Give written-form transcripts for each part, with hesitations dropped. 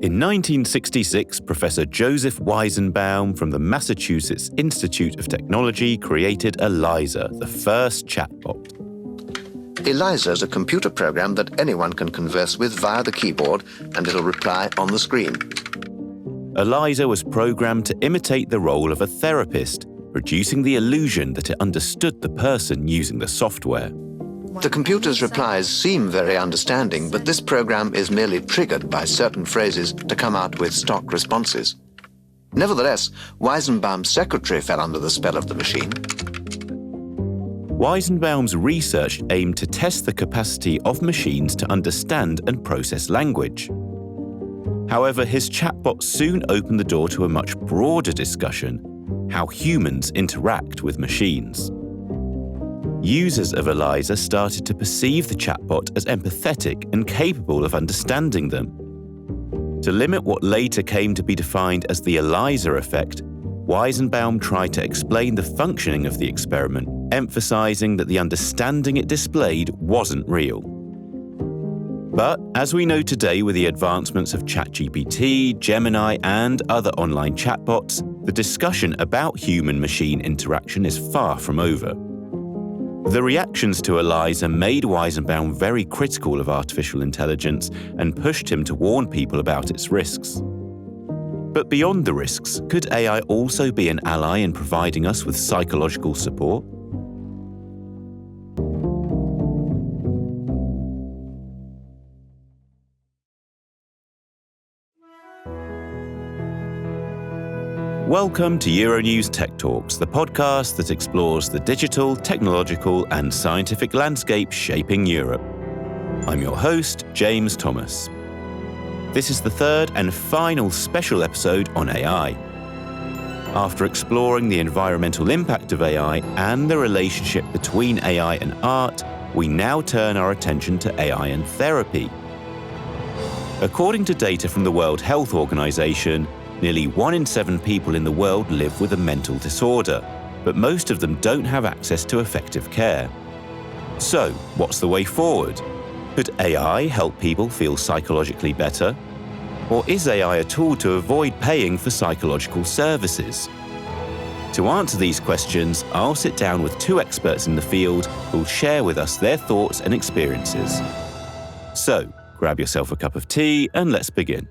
In 1966, Professor Joseph Weizenbaum from the Massachusetts Institute of Technology created ELIZA, the first chatbot. ELIZA is a computer program that anyone can converse with via the keyboard, and it'll reply on the screen. ELIZA was programmed to imitate the role of a therapist, producing the illusion that it understood the person using the software. The computer's replies seem very understanding, but this program is merely triggered by certain phrases to come out with stock responses. Nevertheless, Weizenbaum's secretary fell under the spell of the machine. Weizenbaum's research aimed to test the capacity of machines to understand and process language. However, his chatbot soon opened the door to a much broader discussion: how humans interact with machines. Users of ELIZA started to perceive the chatbot as empathetic and capable of understanding them. To limit what later came to be defined as the ELIZA effect, Weizenbaum tried to explain the functioning of the experiment, emphasizing that the understanding it displayed wasn't real. But as we know today with the advancements of ChatGPT, Gemini, and other online chatbots, the discussion about human-machine interaction is far from over. The reactions to ELIZA made Weizenbaum very critical of artificial intelligence and pushed him to warn people about its risks. But beyond the risks, could AI also be an ally in providing us with psychological support? Welcome to Euronews Tech Talks, the podcast that explores the digital, technological, and scientific landscape shaping Europe. I'm your host, James Thomas. This is the third and final special episode on AI. After exploring the environmental impact of AI and the relationship between AI and art, we now turn our attention to AI and therapy. According to data from the World Health Organization, nearly 1 in 7 people in the world live with a mental disorder, but most of them don't have access to effective care. So, what's the way forward? Could AI help people feel psychologically better? Or is AI a tool to avoid paying for psychological services? To answer these questions, I'll sit down with 2 experts in the field who'll share with us their thoughts and experiences. So, grab yourself a cup of tea and let's begin.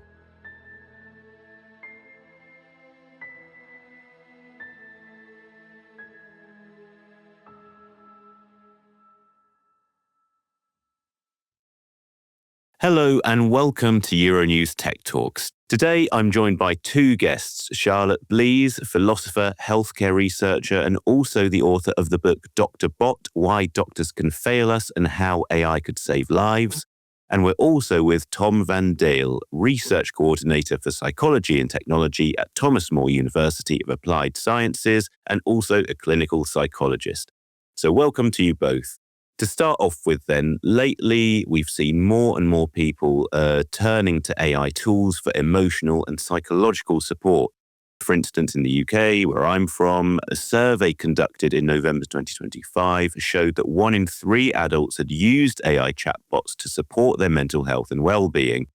Hello and welcome to Euronews Tech Talks. Today I'm joined by 2 guests, Charlotte Blease, philosopher, healthcare researcher, and also the author of the book Dr. Bot, Why Doctors Can Fail Us and How AI Could Save Lives. And we're also with Tom Van Daele, research coordinator for psychology and technology at Thomas More University of Applied Sciences, and also a clinical psychologist. So welcome to you both. To start off with then, lately we've seen more and more people turning to AI tools for emotional and psychological support. For instance, in the UK, where I'm from, a survey conducted in November 2025 showed that 1 in 3 adults had used AI chatbots to support their mental health and well-being.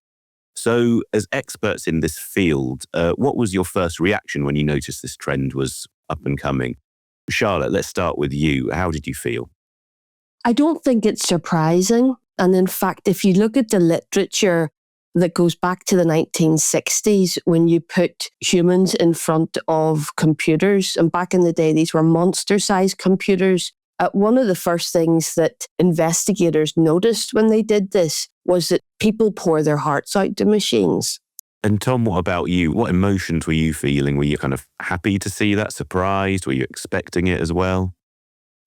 So, as experts in this field, what was your first reaction when you noticed this trend was up and coming? Charlotte, let's start with you. How did you feel? I don't think it's surprising. And in fact, if you look at the literature that goes back to the 1960s, when you put humans in front of computers, and back in the day, these were monster-sized computers, one of the first things that investigators noticed when they did this was that people pour their hearts out to machines. And Tom, what about you? What emotions were you feeling? Were you kind of happy to see that, surprised? Were you expecting it as well?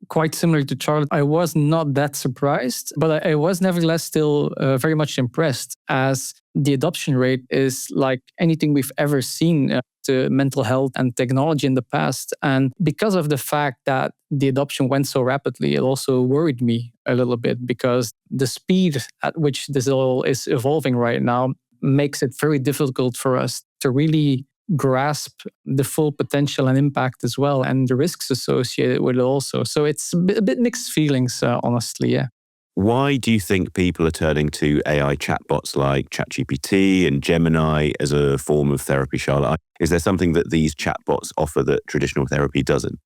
Quite similar to Charlotte, I was not that surprised, but I was nevertheless still very much impressed, as the adoption rate is like anything we've ever seen to mental health and technology in the past. And because of the fact that the adoption went so rapidly, it also worried me a little bit, because the speed at which this all is evolving right now makes it very difficult for us to really grasp the full potential and impact as well, and the risks associated with it also. So it's a bit mixed feelings, honestly, yeah. Why do you think people are turning to AI chatbots like ChatGPT and Gemini as a form of therapy, Charlotte? Is there something that these chatbots offer that traditional therapy doesn't?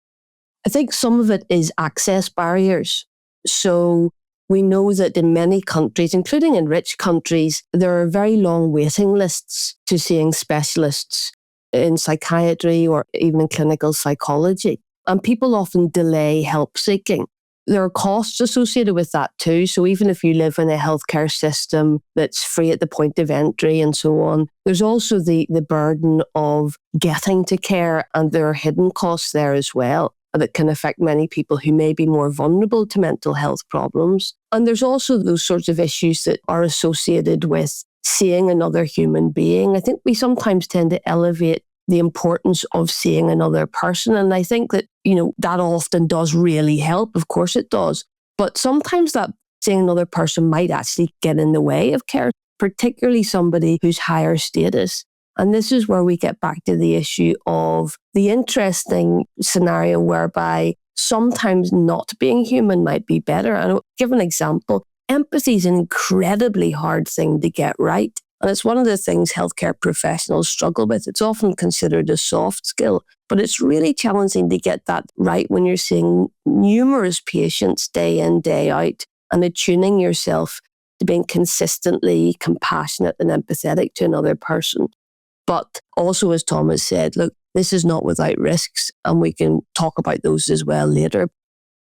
I think some of it is access barriers. So we know that in many countries, including in rich countries, there are very long waiting lists to seeing specialists in psychiatry or even in clinical psychology. And people often delay help seeking. There are costs associated with that too. So even if you live in a healthcare system that's free at the point of entry and so on, there's also the burden of getting to care, and there are hidden costs there as well that can affect many people who may be more vulnerable to mental health problems. And there's also those sorts of issues that are associated with seeing another human being. I think we sometimes tend to elevate the importance of seeing another person. And I think that, that often does really help. Of course it does. But sometimes that seeing another person might actually get in the way of care, particularly somebody who's higher status. And this is where we get back to the issue of the interesting scenario whereby sometimes not being human might be better. And I'll give an example. Empathy is an incredibly hard thing to get right. And it's one of the things healthcare professionals struggle with. It's often considered a soft skill, but it's really challenging to get that right when you're seeing numerous patients day in, day out, and attuning yourself to being consistently compassionate and empathetic to another person. But also, as Thomas said, look, this is not without risks, and we can talk about those as well later.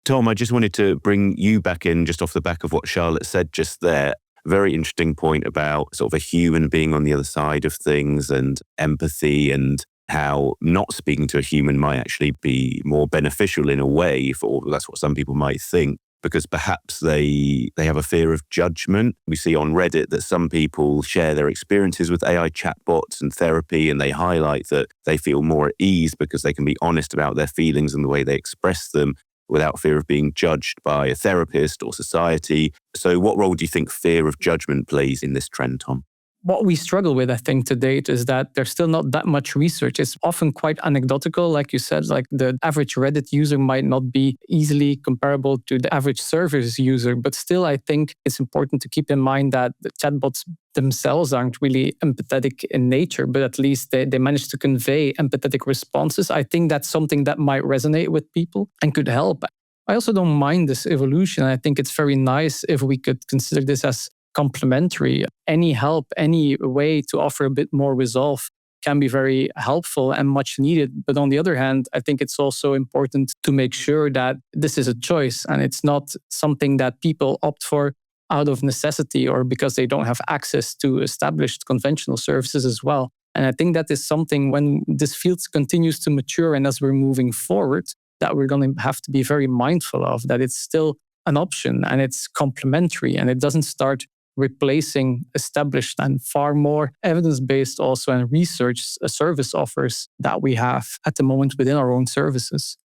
Tom, I just wanted to bring you back in just off the back of what Charlotte said just there. Very interesting point about sort of a human being on the other side of things and empathy, and how not speaking to a human might actually be more beneficial in a way, for that's what some people might think, because perhaps they have a fear of judgment. We see on Reddit that some people share their experiences with AI chatbots and therapy, and they highlight that they feel more at ease because they can be honest about their feelings and the way they express them without fear of being judged by a therapist or society. So what role do you think fear of judgment plays in this trend, Tom? What we struggle with, I think, to date is that there's still not that much research. It's often quite anecdotal, like you said, like the average Reddit user might not be easily comparable to the average service user. But still, I think it's important to keep in mind that the chatbots themselves aren't really empathetic in nature, but at least they manage to convey empathetic responses. I think that's something that might resonate with people and could help. I also don't mind this evolution. I think it's very nice if we could consider this as complementary. Any help, any way to offer a bit more resolve can be very helpful and much needed. But on the other hand, I think it's also important to make sure that this is a choice and it's not something that people opt for out of necessity or because they don't have access to established conventional services as well. And I think that is something when this field continues to mature and as we're moving forward, that we're going to have to be very mindful of, that it's still an option and it's complementary and it doesn't start replacing established and far more evidence-based also and research service offers that we have at the moment within our own services.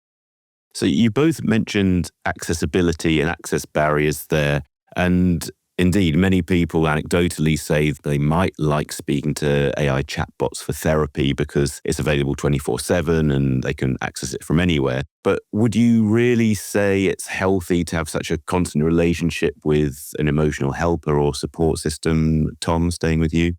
So you both mentioned accessibility and access barriers there. And indeed, many people anecdotally say they might like speaking to AI chatbots for therapy because it's available 24/7 and they can access it from anywhere. But would you really say it's healthy to have such a constant relationship with an emotional helper or support system? Tom, staying with you?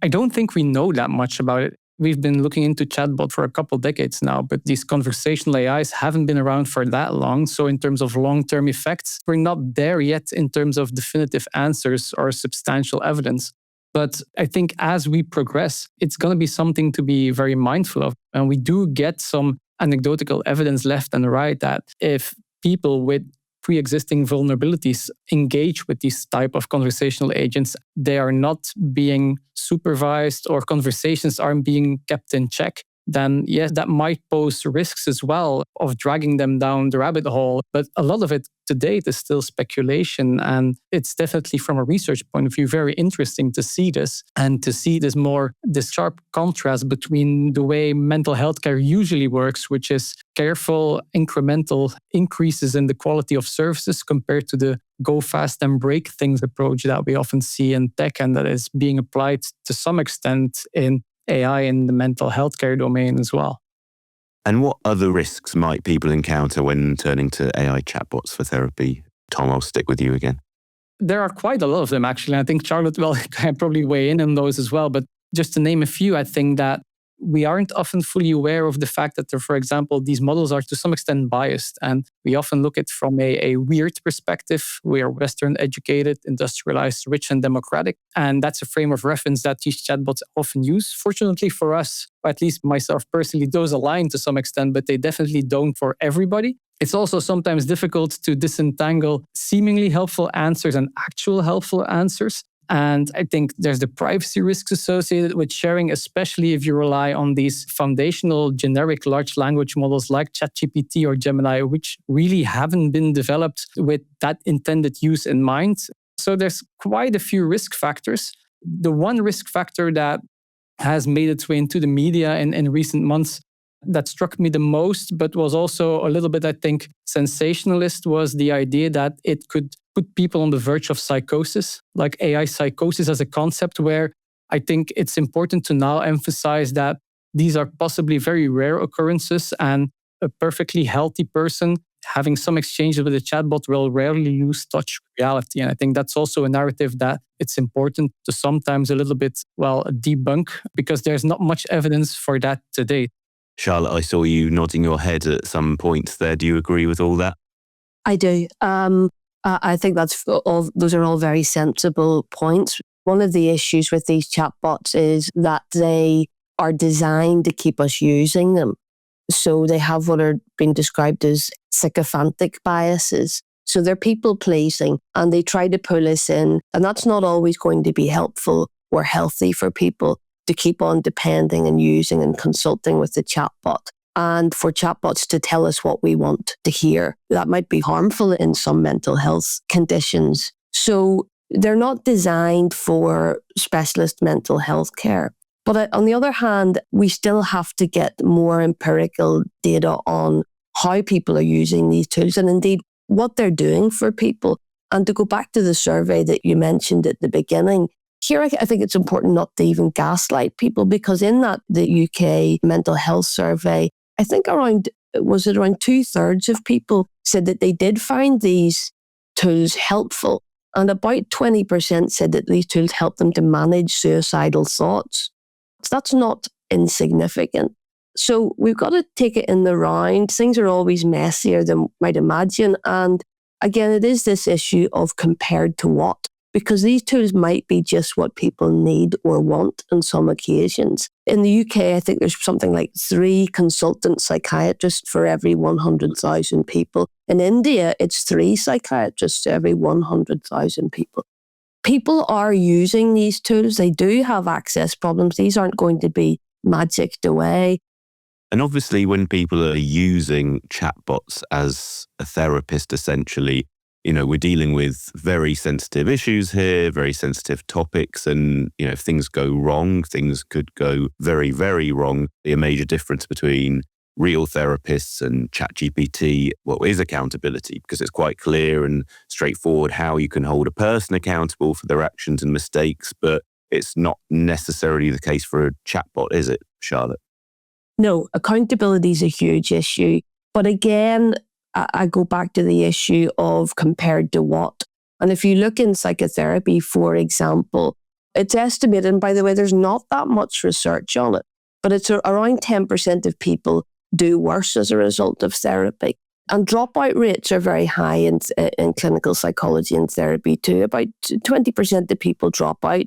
I don't think we know that much about it. We've been looking into chatbot for a couple decades now, but these conversational AIs haven't been around for that long. So in terms of long-term effects, we're not there yet in terms of definitive answers or substantial evidence. But I think as we progress, it's going to be something to be very mindful of. And we do get some anecdotal evidence left and right that if people with pre-existing vulnerabilities engage with these type of conversational agents, they are not being supervised or conversations aren't being kept in check, then yes, that might pose risks as well of dragging them down the rabbit hole. But a lot of it to date is still speculation. And it's definitely from a research point of view, very interesting to see this and to see this sharp contrast between the way mental health care usually works, which is careful, incremental increases in the quality of services compared to the go fast and break things approach that we often see in tech and that is being applied to some extent in AI in the mental health care domain as well. And what other risks might people encounter when turning to AI chatbots for therapy? Tom, I'll stick with you again. There are quite a lot of them, actually. I think Charlotte can probably weigh in on those as well. But just to name a few, I think that we aren't often fully aware of the fact that, for example, these models are to some extent biased. And we often look at it from a weird perspective. We are Western educated, industrialized, rich and democratic. And that's a frame of reference that these chatbots often use. Fortunately for us, or at least myself personally, those align to some extent, but they definitely don't for everybody. It's also sometimes difficult to disentangle seemingly helpful answers and actual helpful answers. And I think there's the privacy risks associated with sharing, especially if you rely on these foundational generic large language models like ChatGPT or Gemini, which really haven't been developed with that intended use in mind. So there's quite a few risk factors. The one risk factor that has made its way into the media in recent months that struck me the most, but was also a little bit, I think, sensationalist, was the idea that it could put people on the verge of psychosis, like AI psychosis as a concept, where I think it's important to now emphasize that these are possibly very rare occurrences, and a perfectly healthy person having some exchanges with a chatbot will rarely lose touch with reality. And I think that's also a narrative that it's important to sometimes a little bit, debunk, because there's not much evidence for that today. Charlotte, I saw you nodding your head at some points there. Do you agree with all that? I do. I think those are all very sensible points. One of the issues with these chatbots is that they are designed to keep us using them. So they have what are being described as sycophantic biases. So they're people pleasing and they try to pull us in. And that's not always going to be helpful or healthy for people to keep on depending and using and consulting with the chatbot. And for chatbots to tell us what we want to hear. That might be harmful in some mental health conditions. So they're not designed for specialist mental health care. But on the other hand, we still have to get more empirical data on how people are using these tools and indeed what they're doing for people. And to go back to the survey that you mentioned at the beginning, here I think it's important not to even gaslight people, because in that, the UK mental health survey, I think around 2/3 of people said that they did find these tools helpful. And about 20% said that these tools help them to manage suicidal thoughts. So that's not insignificant. So we've got to take it in the round. Things are always messier than we might imagine. And again, it is this issue of compared to what, because these tools might be just what people need or want on some occasions. In the UK, I think there's something like 3 consultant psychiatrists for every 100,000 people. In India, it's 3 psychiatrists to every 100,000 people. People are using these tools. They do have access problems. These aren't going to be magicked away. And obviously, when people are using chatbots as a therapist, essentially, we're dealing with very sensitive issues here, very sensitive topics. And, if things go wrong, things could go very, very wrong. A major difference between real therapists and ChatGPT, is accountability, because it's quite clear and straightforward how you can hold a person accountable for their actions and mistakes. But it's not necessarily the case for a chatbot, is it, Charlotte? No, accountability is a huge issue. But again, I go back to the issue of compared to what. And if you look in psychotherapy, for example, it's estimated, and by the way, there's not that much research on it, but it's around 10% of people do worse as a result of therapy. And dropout rates are very high in clinical psychology and therapy too. About 20% of people drop out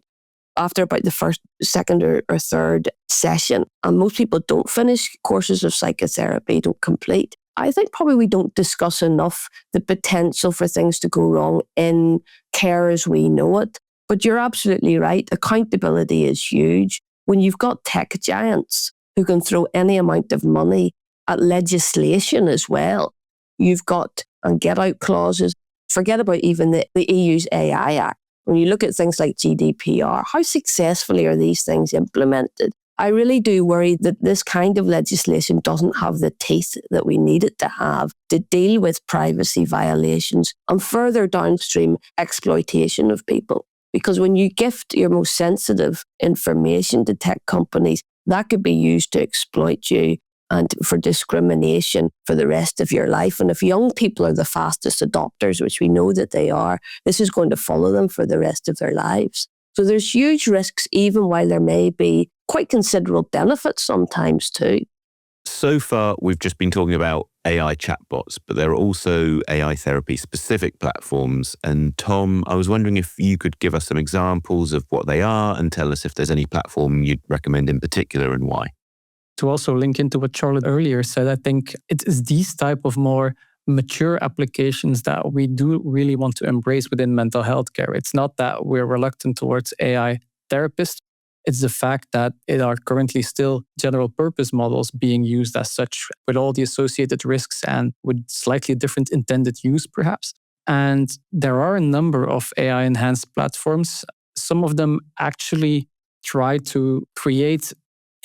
after about the first, second or third session. And most people don't finish courses of psychotherapy, don't complete. I think probably we don't discuss enough the potential for things to go wrong in care as we know it. But you're absolutely right. Accountability is huge. When you've got tech giants who can throw any amount of money at legislation as well, you've got get out clauses. Forget about even the EU's AI Act. When you look at things like GDPR, how successfully are these things implemented? I really do worry that this kind of legislation doesn't have the teeth that we need it to have to deal with privacy violations and further downstream exploitation of people. Because when you gift your most sensitive information to tech companies, that could be used to exploit you and for discrimination for the rest of your life. And if young people are the fastest adopters, which we know that they are, this is going to follow them for the rest of their lives. So there's huge risks, even while there may be quite considerable benefits sometimes too. So far, we've just been talking about AI chatbots, but there are also AI therapy-specific platforms. And Tom, I was wondering if you could give us some examples of what they are and tell us if there's any platform you'd recommend in particular and why. To also link into what Charlotte earlier said, I think it is these type of more mature applications that we do really want to embrace within mental health care. It's not that we're reluctant towards AI therapists. It's the fact that it are currently still general purpose models being used as such, with all the associated risks and with slightly different intended use perhaps. And there are a number of AI enhanced platforms. Some of them actually try to create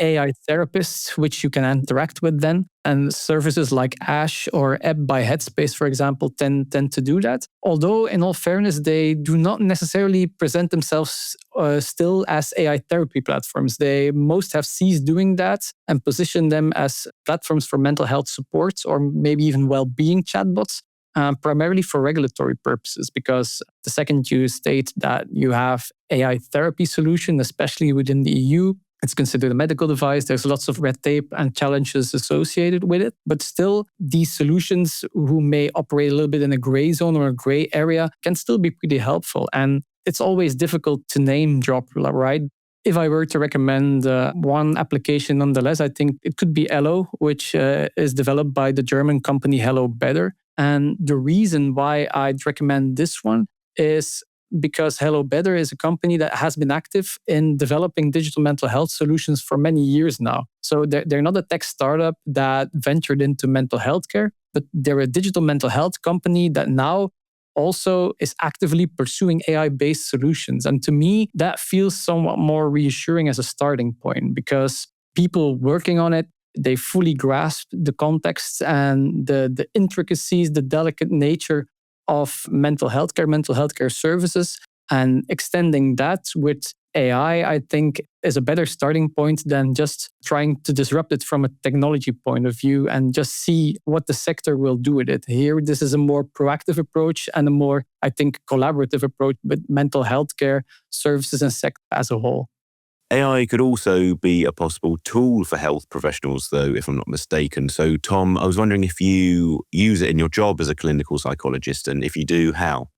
AI therapists, which you can interact with then. And services like Ash or Ebb by Headspace, for example, tend to do that. Although, in all fairness, they do not necessarily present themselves still as AI therapy platforms. They most have ceased doing that and position them as platforms for mental health support or maybe even well-being chatbots, primarily for regulatory purposes. Because the second you state that you have AI therapy solution, especially within the EU, it's considered a medical device. There's lots of red tape and challenges associated with it. But still, these solutions who may operate a little bit in a gray zone or a gray area can still be pretty helpful. And it's always difficult to name drop, right? If I were to recommend one application nonetheless, I think it could be Hello, which is developed by the German company Hello Better. And the reason why I'd recommend this one is because Hello Better is a company that has been active in developing digital mental health solutions for many years now. So they're not a tech startup that ventured into mental health care, but they're a digital mental health company that now also is actively pursuing AI-based solutions. And to me, that feels somewhat more reassuring as a starting point, because people working on it, they fully grasp the context and the intricacies, the delicate nature of mental health care services, and extending that with AI, I think, is a better starting point than just trying to disrupt it from a technology point of view and just see what the sector will do with it. Here, this is a more proactive approach and a more, I think, collaborative approach with mental health care services and sector as a whole. AI could also be a possible tool for health professionals, though, if I'm not mistaken. So, Tom, I was wondering if you use it in your job as a clinical psychologist, and if you do, how?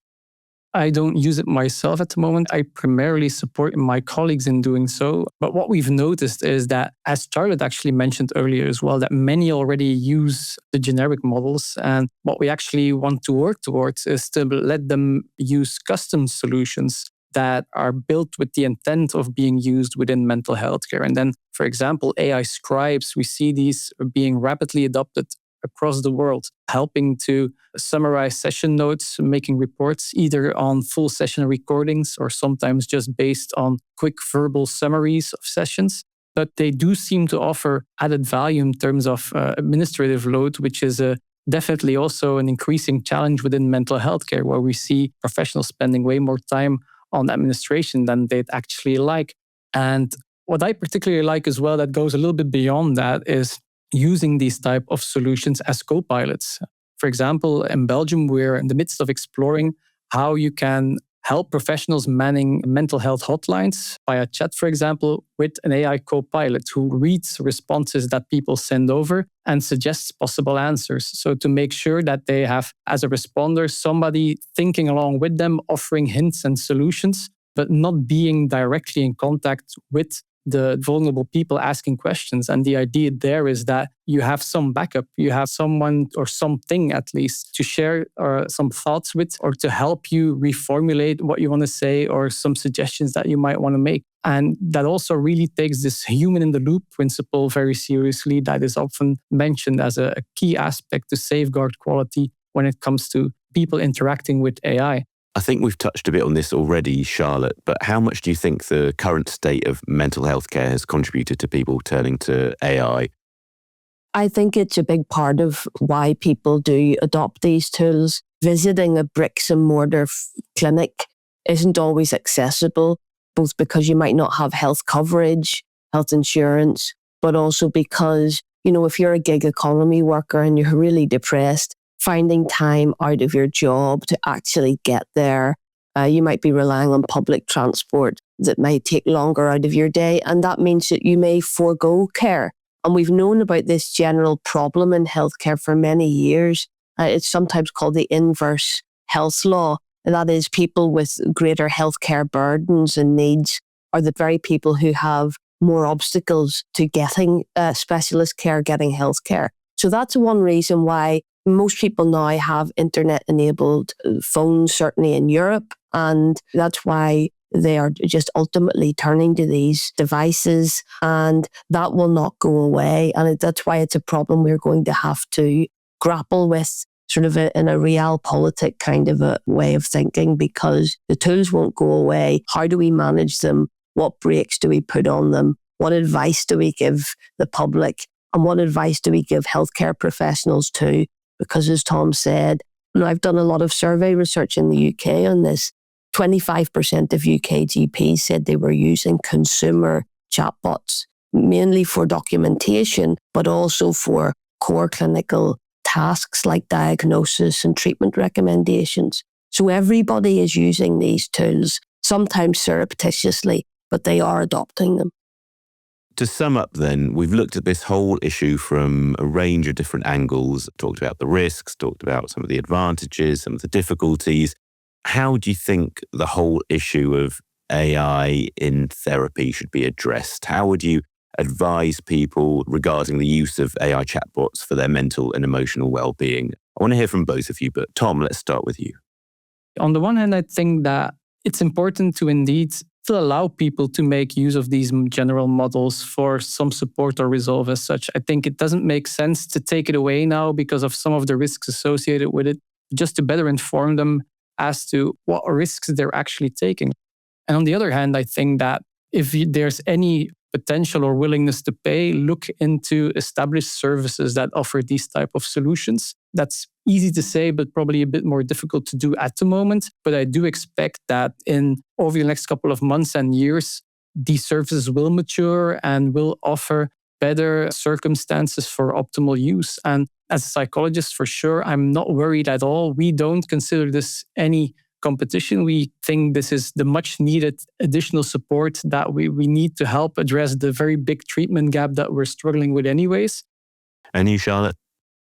I don't use it myself at the moment. I primarily support my colleagues in doing so. But what we've noticed is that, as Charlotte actually mentioned earlier as well, that many already use the generic models. And what we actually want to work towards is to let them use custom solutions that are built with the intent of being used within mental health care. And then, for example, AI scribes, we see these being rapidly adopted across the world, helping to summarize session notes, making reports either on full session recordings or sometimes just based on quick verbal summaries of sessions. But they do seem to offer added value in terms of administrative load, which is definitely also an increasing challenge within mental health care, where we see professionals spending way more time on administration than they'd actually like. And what I particularly like as well that goes a little bit beyond that is using these type of solutions as co-pilots. For example, in Belgium, we're in the midst of exploring how you can help professionals manning mental health hotlines via chat, for example, with an AI co-pilot who reads responses that people send over and suggests possible answers. So to make sure that they have, as a responder, somebody thinking along with them, offering hints and solutions, but not being directly in contact with the vulnerable people asking questions. And the idea there is that you have some backup, you have someone or something at least to share some thoughts with, or to help you reformulate what you want to say, or some suggestions that you might want to make. And that also really takes this human in the loop principle very seriously, that is often mentioned as a key aspect to safeguard quality when it comes to people interacting with AI. I think we've touched a bit on this already, Charlotte, but how much do you think the current state of mental health care has contributed to people turning to AI? I think it's a big part of why people do adopt these tools. Visiting a bricks and mortar clinic isn't always accessible, both because you might not have health coverage, health insurance, but also because if you're a gig economy worker and you're really depressed, finding time out of your job to actually get there, you might be relying on public transport that might take longer out of your day. And that means that you may forego care. And we've known about this general problem in healthcare for many years. It's sometimes called the inverse health law. And that is, people with greater healthcare burdens and needs are the very people who have more obstacles to getting specialist care, getting healthcare. So that's one reason why most people now have internet-enabled phones, certainly in Europe. And that's why they are just ultimately turning to these devices, and that will not go away. And that's why it's a problem we're going to have to grapple with sort of in a realpolitik kind of a way of thinking, because the tools won't go away. How do we manage them? What brakes do we put on them? What advice do we give the public? And what advice do we give healthcare professionals too? Because as Tom said, I've done a lot of survey research in the UK on this. 25% of UK GPs said they were using consumer chatbots, mainly for documentation, but also for core clinical tasks like diagnosis and treatment recommendations. So everybody is using these tools, sometimes surreptitiously, but they are adopting them. To sum up then, we've looked at this whole issue from a range of different angles, talked about the risks, talked about some of the advantages, some of the difficulties. How do you think the whole issue of AI in therapy should be addressed? How would you advise people regarding the use of AI chatbots for their mental and emotional well-being? I want to hear from both of you, but Tom, let's start with you. On the one hand, I think that it's important to indeed to allow people to make use of these general models for some support or resolve as such. I think it doesn't make sense to take it away now because of some of the risks associated with it, just to better inform them as to what risks they're actually taking. And on the other hand, I think that if there's any potential or willingness to pay, look into established services that offer these type of solutions. That's easy to say, but probably a bit more difficult to do at the moment. But I do expect that over the next couple of months and years, these services will mature and will offer better circumstances for optimal use. And as a psychologist, for sure, I'm not worried at all. We don't consider this any competition. We think this is the much needed additional support that we need to help address the very big treatment gap that we're struggling with anyways. And you, Charlotte?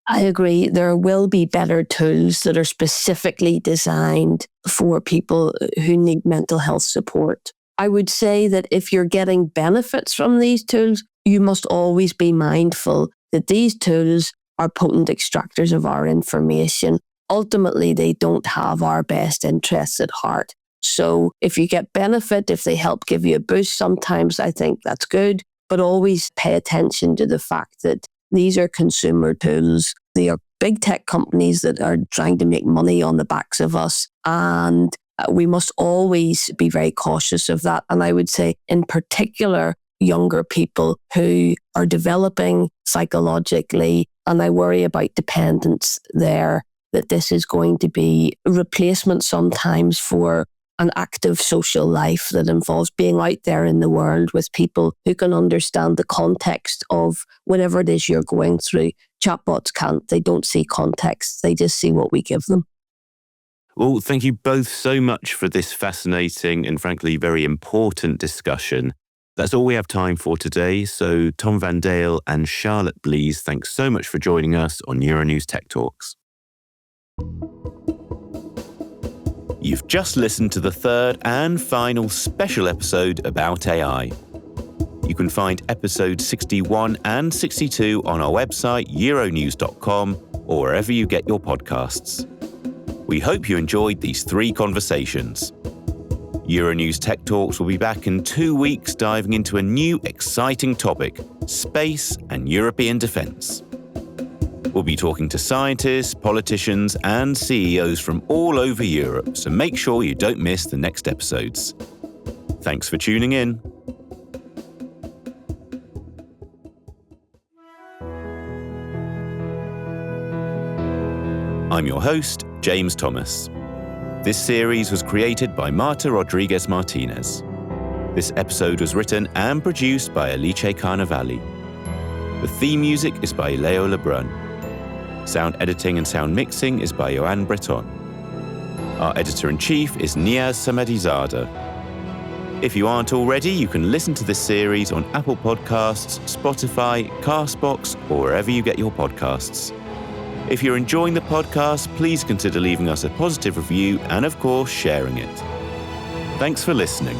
I agree. There will be better tools that are specifically designed for people who need mental health support. I would say that if you're getting benefits from these tools, you must always be mindful that these tools are potent extractors of our information. Ultimately, they don't have our best interests at heart. So if you get benefit, if they help give you a boost, sometimes I think that's good, but always pay attention to the fact that these are consumer tools. They are big tech companies that are trying to make money on the backs of us. And we must always be very cautious of that. And I would say in particular, younger people who are developing psychologically, and I worry about dependence there, that this is going to be a replacement sometimes for an active social life that involves being out there in the world with people who can understand the context of whatever it is you're going through. Chatbots can't. They don't see context. They just see what we give them. Well, thank you both so much for this fascinating and frankly very important discussion. That's all we have time for today. So Tom Van Daele and Charlotte Blease, thanks so much for joining us on Euronews Tech Talks. You've just listened to the third and final special episode about AI. You can find episodes 61 and 62 on our website, euronews.com, or wherever you get your podcasts. We hope you enjoyed these 3 conversations. Euronews Tech Talks will be back in 2 weeks, diving into a new exciting topic, space and European defence. We'll be talking to scientists, politicians, and CEOs from all over Europe, so make sure you don't miss the next episodes. Thanks for tuning in. I'm your host, James Thomas. This series was created by Marta Rodriguez Martinez. This episode was written and produced by Alice Carnevali. The theme music is by Leo Lebrun. Sound editing and sound mixing is by Joanne Breton. Our editor-in-chief is Niaz Samadizada. If you aren't already, you can listen to this series on Apple Podcasts, Spotify, Castbox, or wherever you get your podcasts. If you're enjoying the podcast, please consider leaving us a positive review and, of course, sharing it. Thanks for listening.